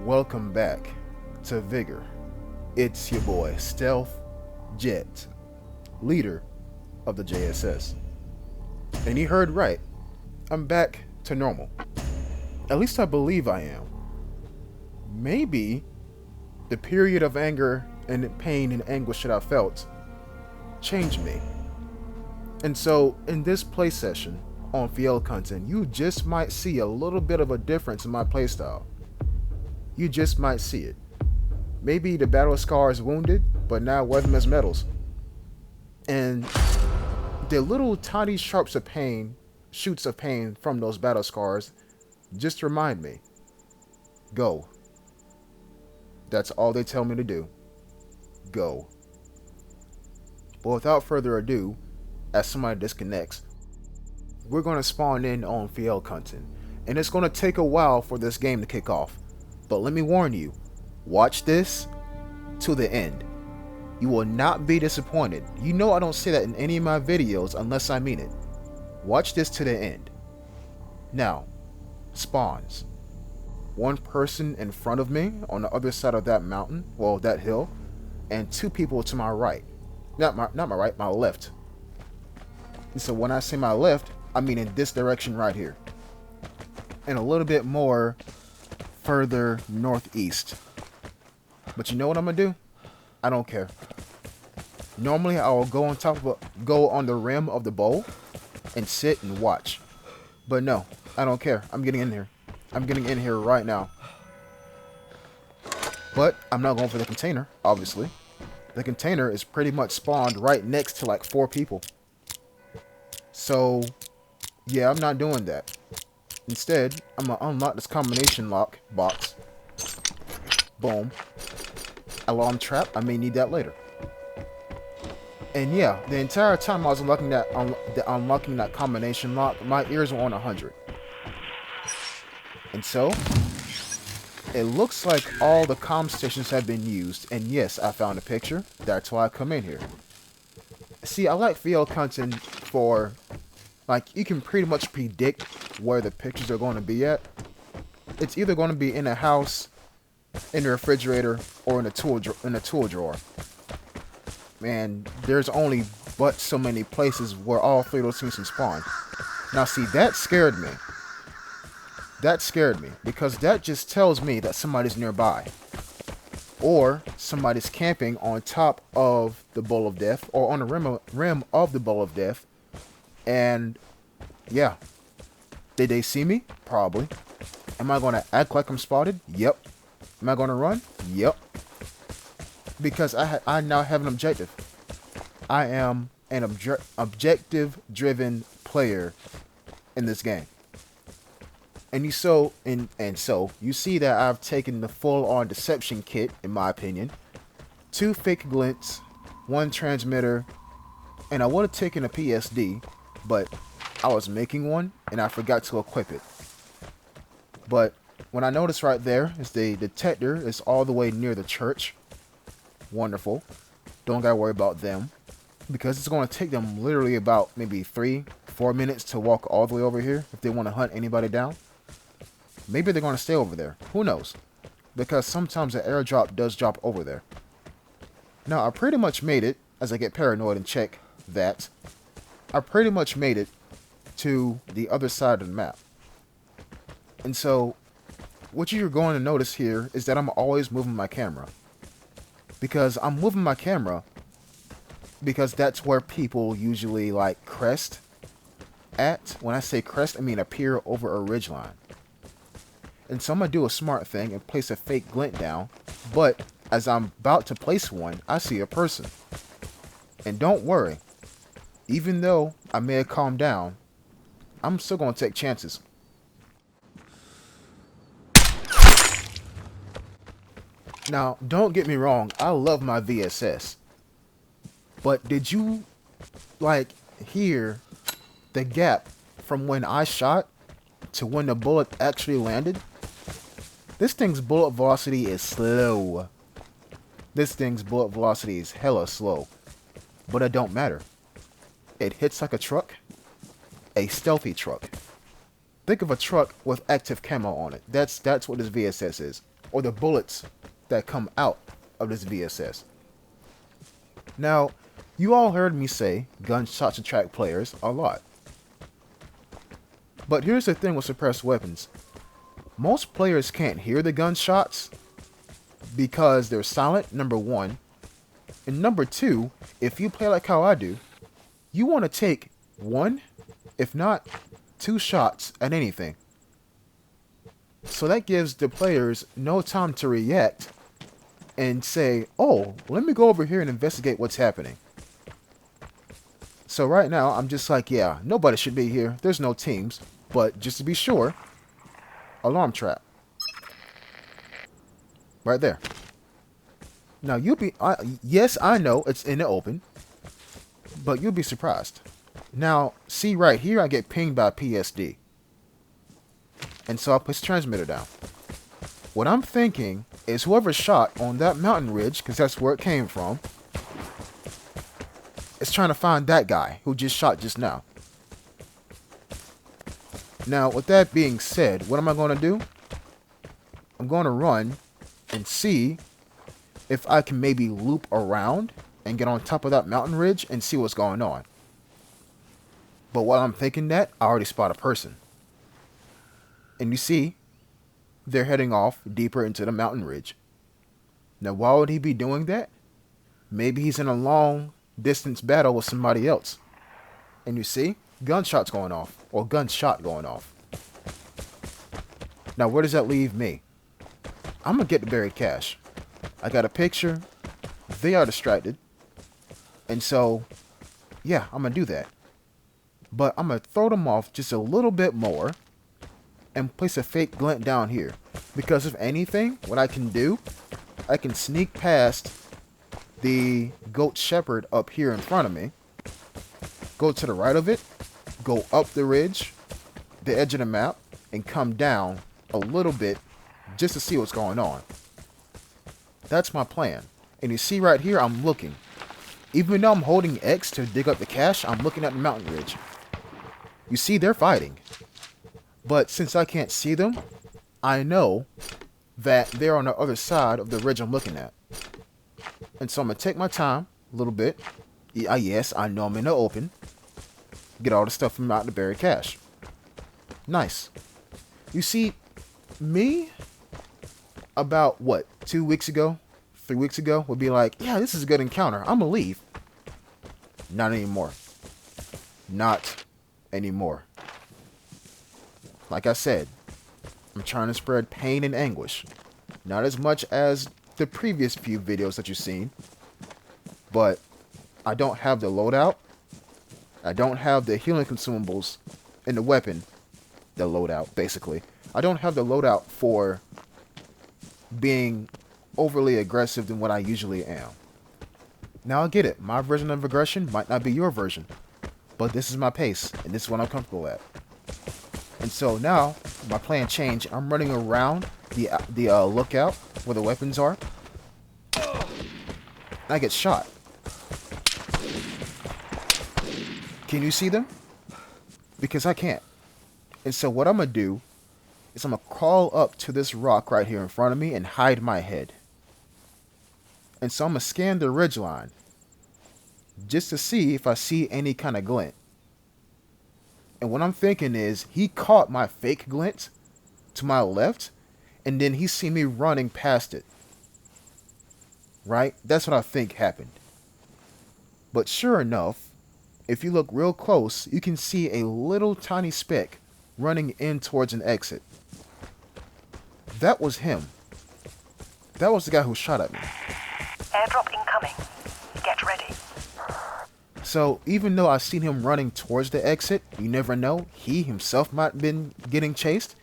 Welcome back to Vigor. It's your boy, Stealth Jet, leader of the JSS. And you heard right, I'm back to normal. At least I believe I am. Maybe the period of anger and pain and anguish that I felt changed me. And so, in this play session on Fjellkanten, you just might see a little bit of a difference in my playstyle. You just might see it. Maybe the battle scar is wounded, but now wear them as medals. And the little tiny shoots of pain from those battle scars just remind me, go. That's all they tell me to do. Go. But without further ado, as somebody disconnects, we're going to spawn in on Fjellkanten. And it's going to take a while for this game to kick off. But let me warn you, watch this to the end. You will not be disappointed. You know I don't say that in any of my videos unless I mean it. Watch this to the end. Now, spawns. One person in front of me on the other side of that mountain, well, that hill, and two people to my right. Not my right, my left. And so when I say my left, I mean in this direction right here. And a little bit more further northeast. But you know what I'm gonna do? I don't care. Normally I will go on the rim of the bowl and sit and watch. But no, I don't care. I'm getting in here. I'm getting in here right now. But I'm not going for the container, obviously. The container is pretty much spawned right next to like 4 people. So, yeah, I'm not doing that. Instead, I'm going to unlock this combination lock box. Boom. Alarm trap. I may need that later. And yeah, the entire time I was unlocking that combination lock, my ears were on 100. And so, it looks like all the comm stations have been used. And yes, I found a picture. That's why I come in here. See, I like Fjellkanten for, like, you can pretty much predict where the pictures are going to be at. It's either going to be in a house, in the refrigerator, or in a tool drawer. Man, there's only but so many places where all 3 of those things can spawn. Now, see, that scared me. That scared me, because that just tells me that somebody's nearby. Or somebody's camping on top of the Bowl of Death, or on the rim of the Bowl of Death. And, yeah. Did they see me? Probably. Am I going to act like I'm spotted? Yep. Am I going to run? Yep. Because I now have an objective. I am an objective-driven player in this game. And so you see that I've taken the full-on deception kit, in my opinion. 2 fake glints, 1 transmitter, and I would have taken a PSD, but I was making one and I forgot to equip it. But when I notice right there is the detector is all the way near the church. Wonderful. Don't gotta worry about them, because it's going to take them literally about maybe 3-4 minutes to walk all the way over here if they want to hunt anybody down. Maybe they're going to stay over there. Who knows? Because sometimes the airdrop does drop over there. Now, I pretty much made it, as I get paranoid and check that, I pretty much made it to the other side of the map. And so, what you're going to notice here is that I'm always moving my camera. Because I'm moving my camera because that's where people usually like crest at. When I say crest, I mean appear over a ridgeline. And so I'm going to do a smart thing and place a fake glint down. But as I'm about to place one, I see a person. And don't worry. Even though I may have calmed down, I'm still going to take chances. Now, don't get me wrong. I love my VSS. But did you, like, hear the gap from when I shot to when the bullet actually landed? This thing's bullet velocity is slow. This thing's bullet velocity is hella slow. But it don't matter. It hits like a truck. A stealthy truck. Think of a truck with active camo on it. That's what this VSS is. or the bullets that come out of this VSS. Now, you all heard me say gunshots attract players a lot. But here's the thing with suppressed weapons. Most players can't hear the gunshots because they're silent, number one. And number two, if you play like how I do, you want to take one, if not two shots at anything. So that gives the players no time to react and say, oh, let me go over here and investigate what's happening. So right now, I'm just like, yeah, nobody should be here. There's no teams. But just to be sure, alarm trap. Right there. Now, yes, I know it's in the open, but you'll be surprised. Now, see right here, I get pinged by PSD. And so I place the transmitter down. What I'm thinking is whoever shot on that mountain ridge, because that's where it came from, is trying to find that guy who just shot just now. Now, with that being said, what am I going to do? I'm going to run and see if I can maybe loop around and get on top of that mountain ridge and see what's going on. But while I'm thinking that, I already spot a person. And you see, they're heading off deeper into the mountain ridge. Now, why would he be doing that? Maybe he's in a long distance battle with somebody else. And you see, gunshots going off, or gunshot going off. Now, where does that leave me? I'm going to get the buried cash. I got a picture. They are distracted. And so, yeah, I'm going to do that. But I'm going to throw them off just a little bit more and place a fake glint down here. Because if anything, what I can do, I can sneak past the goat shepherd up here in front of me, go to the right of it, go up the ridge, the edge of the map, and come down a little bit just to see what's going on. That's my plan. And you see right here, I'm looking. Even though I'm holding X to dig up the cache, I'm looking at the mountain ridge. You see, they're fighting. But since I can't see them, I know that they're on the other side of the ridge I'm looking at. And so I'm going to take my time a little bit. Yes, I know I'm in the open. Get all the stuff from out the buried cache. Nice. You see, me, about, 2 weeks ago, 3 weeks ago, would be like, yeah, this is a good encounter. I'm going to leave. Not anymore. Not anymore. Like I said, I'm trying to spread pain and anguish. Not as much as the previous few videos that you've seen. But I don't have the loadout. I don't have the healing consumables in the weapon. The loadout, basically. I don't have the loadout for being overly aggressive than what I usually am. Now I get it. My version of aggression might not be your version. But this is my pace. And this is what I'm comfortable at. And so now, my plan changed. I'm running around the lookout where the weapons are. I get shot. Can you see them? Because I can't. And so what I'm going to do is I'm going to crawl up to this rock right here in front of me and hide my head. And so I'm going to scan the ridgeline just to see if I see any kind of glint. And what I'm thinking is he caught my fake glint to my left, and then he seen me running past it. Right? That's what I think happened. But sure enough, if you look real close, you can see a little tiny speck running in towards an exit. That was him. That was the guy who shot at me. Airdrop incoming. Get ready. So even though I've seen him running towards the exit, you never know. He himself might have been getting chased.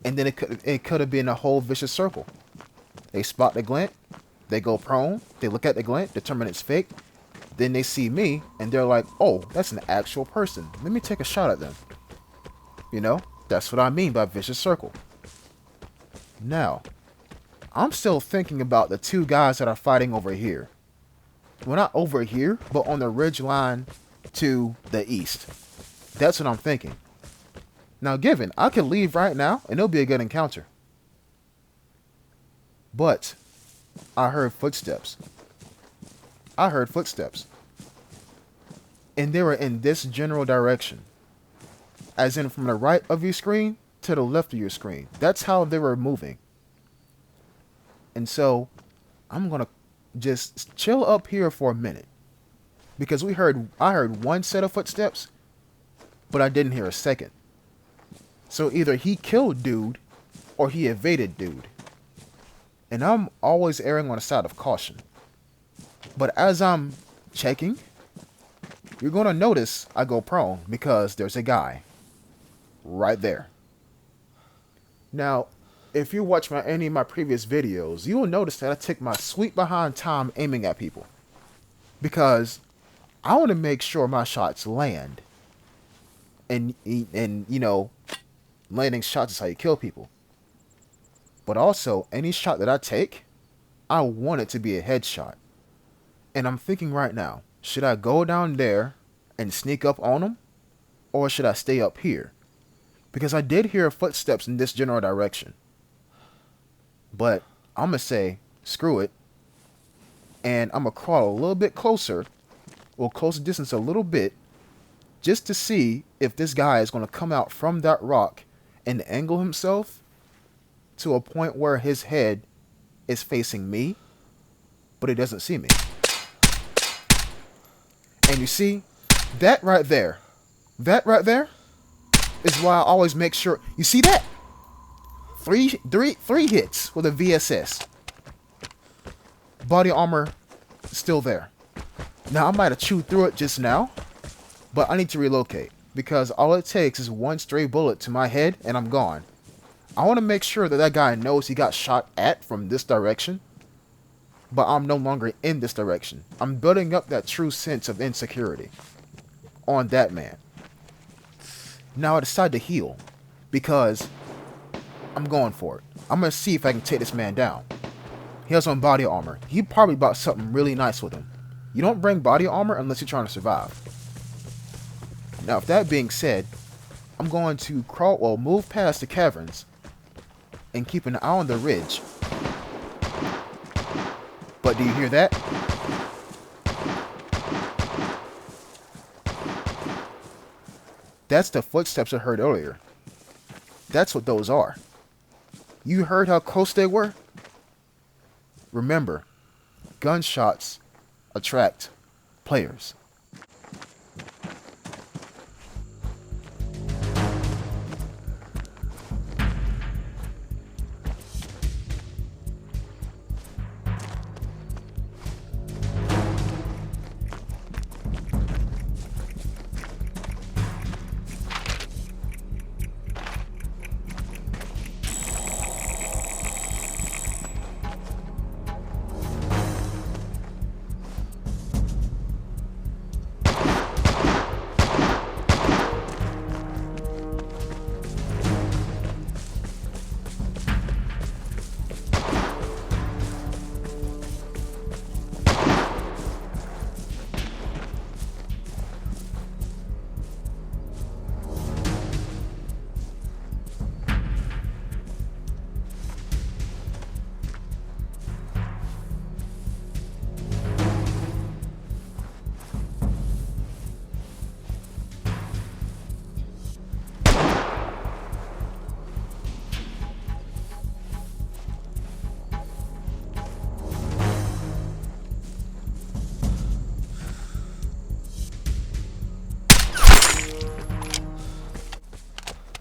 And then it could have been a whole vicious circle. They spot the glint. They go prone. They look at the glint, determine it's fake. Then they see me, and they're like, oh, that's an actual person. Let me take a shot at them. You know, that's what I mean by vicious circle. Now, I'm still thinking about the two guys that are fighting over here. Well, not over here, but on the ridge line to the east. That's what I'm thinking. Now, given, I could leave right now, and it'll be a good encounter. But I heard footsteps. I heard footsteps. And they were in this general direction. As in from the right of your screen to the left of your screen. That's how they were moving. And so I'm going to just chill up here for a minute. Because I heard one set of footsteps, but I didn't hear a second. So either he killed dude or he evaded dude. And I'm always erring on the side of caution. But as I'm checking, you're going to notice I go prone because there's a guy right there. Now, if you watch any of my previous videos, you will notice that I take my sweet behind time aiming at people. Because I want to make sure my shots land. And you know, landing shots is how you kill people. But also, any shot that I take, I want it to be a headshot. And I'm thinking right now, should I go down there and sneak up on them? Or should I stay up here? Because I did hear footsteps in this general direction. But I'm going to say, screw it. And I'm going to crawl a little bit closer, or close distance a little bit, just to see if this guy is going to come out from that rock and angle himself to a point where his head is facing me, but he doesn't see me. And you see, that right there is why I always make sure. You see that? Three hits with a VSS. Body armor still there. Now I might have chewed through it just now, but I need to relocate because all it takes is one stray bullet to my head and I'm gone. I want to make sure that that guy knows he got shot at from this direction, but I'm no longer in this direction. I'm building up that true sense of insecurity on that man. Now I decide to heal because I'm going for it. I'm going to see if I can take this man down. He has on body armor. He probably bought something really nice with him. You don't bring body armor unless you're trying to survive. Now, with that being said, I'm going to move past the caverns and keep an eye on the ridge. But do you hear that? That's the footsteps I heard earlier. That's what those are. You heard how close they were? Remember, gunshots attract players.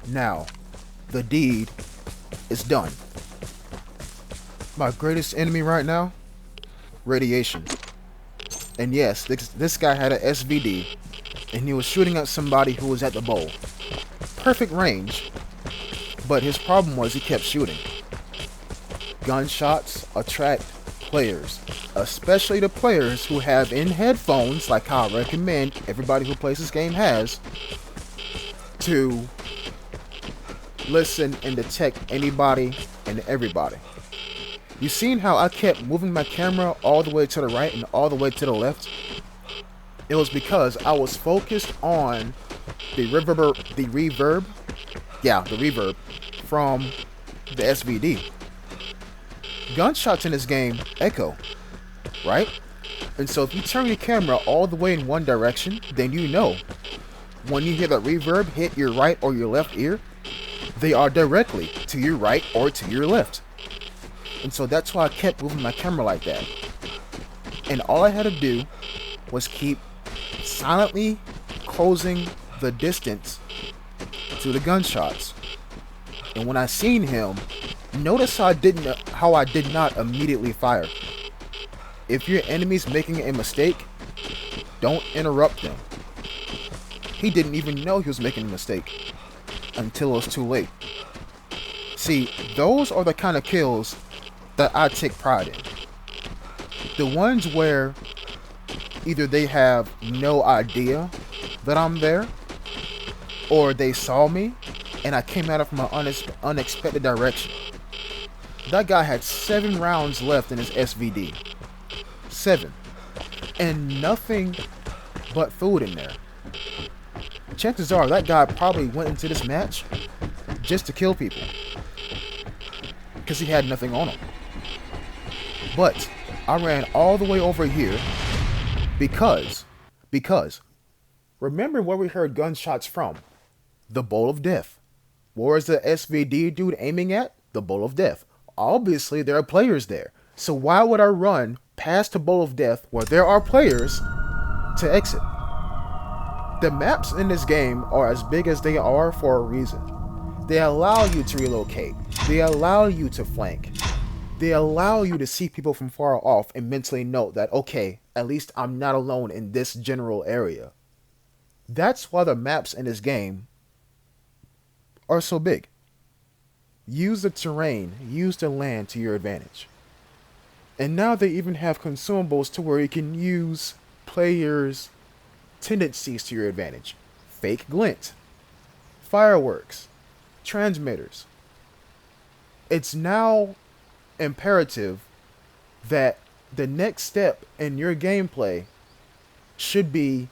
Now, the deed is done. My greatest enemy right now? Radiation. And yes, this guy had a SVD, and he was shooting at somebody who was at the bowl. Perfect range, but his problem was he kept shooting. Gunshots attract players, especially the players who have in headphones, like how I recommend everybody who plays this game has, to listen and detect anybody and everybody. You seen how I kept moving my camera all the way to the right and all the way to the left? It was because I was focused on the reverb from the SVD. Gunshots in this game echo, right? And so if you turn your camera all the way in one direction, then you know when you hear the reverb hit your right or your left ear, they are directly to your right or to your left. And so that's why I kept moving my camera like that. And all I had to do was keep silently closing the distance to the gunshots. And when I seen him, notice how I did not immediately fire. If your enemy's making a mistake, don't interrupt them. He didn't even know he was making a mistake until it was too late. See, those are the kind of kills that I take pride in. The ones where either they have no idea that I'm there, or they saw me and I came at it from an unexpected direction. That guy had 7 rounds left in his SVD. 7. And nothing but food in there. Chances are that guy probably went into this match just to kill people, because he had nothing on him. But I ran all the way over here because remember where we heard gunshots from? The Bowl of Death. Where is the SVD dude aiming at? The Bowl of Death. Obviously there are players there. So why would I run past the Bowl of Death where there are players to exit? The maps in this game are as big as they are for a reason. They allow you to relocate. They allow you to flank. They allow you to see people from far off and mentally note that, okay, at least I'm not alone in this general area. That's why the maps in this game are so big. Use the terrain, use the land to your advantage. And now they even have consumables to where you can use players' tendencies to your advantage. Fake glint, fireworks, transmitters. It's now imperative that the next step in your gameplay should be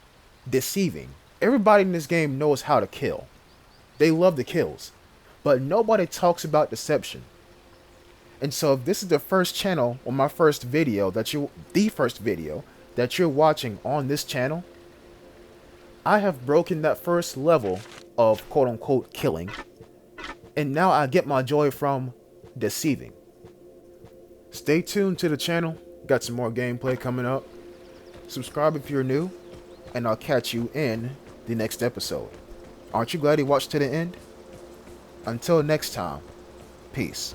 deceiving. Everybody in this game knows how to kill. They love the kills, but nobody talks about deception. And so if this is the first channel or my first video the first video that you're watching on this channel, I have broken that first level of quote unquote killing, and now I get my joy from deceiving. Stay tuned to the channel, got some more gameplay coming up. Subscribe if you're new, and I'll catch you in the next episode. Aren't you glad you watched to the end? Until next time, peace.